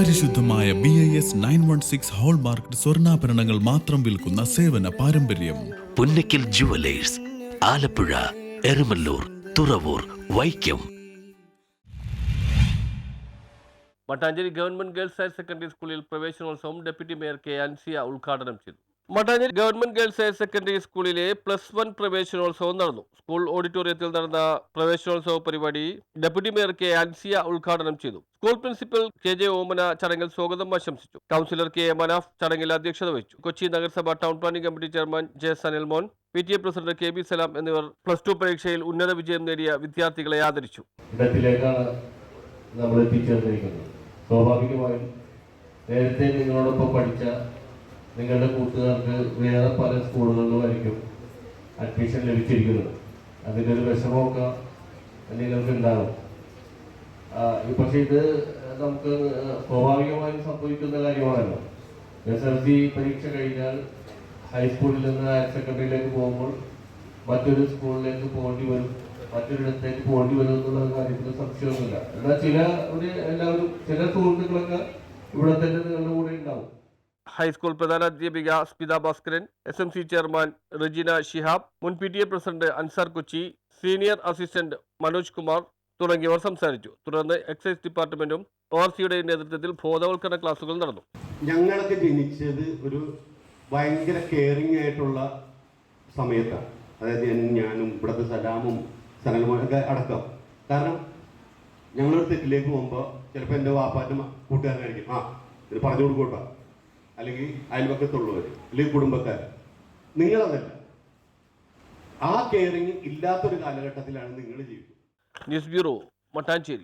പരിശുദ്ധമായ BIS 916 hallmark സ്വർണ്ണാഭരണങ്ങൾ മാത്രം വിൽക്കുന്ന സേവന പാരമ്പര്യം. Punnakkal jewellers, Alappuzha, Eramalloor, Thuravoor, Vaikom. Mattancherry government girls higher secondary സ്കൂളിൽ പ്രവേശനോത്സവം ഡെപ്യൂട്ടി മേയർ കെ അൻസിയ ഉദ്ഘാടനം ചെയ്തു. Mattancherry government girls higher secondary സ്കൂളിലെ +1 പ്രവേശനോത്സവം നടന്നു. സ്കൂൾ ഓഡിറ്റോറിയത്തിൽ നടന്ന പ്രവേശനോത്സവ പരിപാടി ഡെപ്യൂട്ടി മേയർ കെ അൻസിയ ഉദ്ഘാടനം ചെയ്തു. സ്കൂൾ പ്രിൻസിപ്പൽ KJ ഓമന ചടങ്ങിൽ സ്വാഗതം ആശംസിച്ചു. കൗൺസിലർ KA മനാഫ് ചടങ്ങിൽ അധ്യക്ഷത വഹിച്ചു. കൊച്ചി നഗരസഭ town planning committee chairman J Sanilmon, PTA president KB സലാം എന്നിവർ +2 പരീക്ഷയിൽ ഉന്നത വിജയം നേടിയ വിദ്യാർത്ഥികളെ ആദരിച്ചു. നമ്മൾ എത്തിച്ചേർന്നിരിക്കുന്നത് സ്വാഭാവികമായും നേരത്തെ നിങ്ങളോടൊപ്പം പഠിച്ച നിങ്ങളുടെ കൂട്ടുകാർക്ക് വേറെ പല സ്കൂളുകളിലുമായിരിക്കും അഡ്മിഷൻ ലഭിച്ചിരിക്കുന്നത്. അതിൻ്റെ ഒരു വിഷമമൊക്കെ നിങ്ങൾക്ക് ഉണ്ടാകും. പക്ഷേ ഇത് നമുക്ക് സ്വാഭാവികമായും സംഭവിക്കുന്ന കാര്യമാണല്ലോ. SSLC പരീക്ഷ കഴിഞ്ഞാൽ ഹൈസ്കൂളിൽ നിന്ന് ഹയർ സെക്കൻഡറിയിലേക്ക് പോകുമ്പോൾ മറ്റൊരു സ്കൂളിലേക്ക് പോകേണ്ടി വരും, മറ്റൊരിടത്തേക്ക് പോകേണ്ടി വരും എന്നുള്ള കാര്യത്തിൽ സംശയമൊന്നുമില്ല. എന്നാൽ എല്ലാവരും ചില സുഹൃത്തുക്കളൊക്കെ ഇവിടെ തന്നെ നിങ്ങളുടെ കൂടെ ഉണ്ടാവും. ഹൈസ്കൂൾ പ്രധാനാധ്യാപിക സ്മിത ഭാസ്കരൻ, SMC ചെയർമാൻ റെജിന ഷിഹാബ്, മുൻ PTA president Ansar Kochi, senior assistant Manoj Kumar തുടങ്ങിയവർ സംസാരിച്ചു. തുടർന്ന് എക്സൈസ് ഡിപ്പാർട്ട്മെന്റും ORCയുടെ നേതൃത്വത്തിൽ ബോധവൽക്കരണ ക്ലാസുകൾ നടന്നു. ഞങ്ങളൊക്കെ ജനിച്ചത് ഒരു ഭയങ്കര കെയറിങ് ആയിട്ടുള്ള സമയത്താണ്. അതായത് ഞാനും ഇവിടുത്തെ സലാമും സനൽമോനൊക്കെ അടക്കം. കാരണം ഞങ്ങളൊരു തെറ്റിലേക്ക് പോകുമ്പോൾ ചിലപ്പോൾ എൻ്റെ വാപ്പാൻ്റെ കൂട്ടുകാരനായിരിക്കും, ഇത് പറഞ്ഞു കൊടുക്കൂട്ടോ, അല്ലെങ്കിൽ അയൽപക്കത്തുള്ളവർ, അല്ലെങ്കിൽ കുടുംബക്കാർ. നിങ്ങളതല്ല. ആ കെയറിങ് ഇല്ലാത്തൊരു കാലഘട്ടത്തിലാണ് നിങ്ങൾ ജീവിക്കുന്നത്. News bureau, Mattancherry.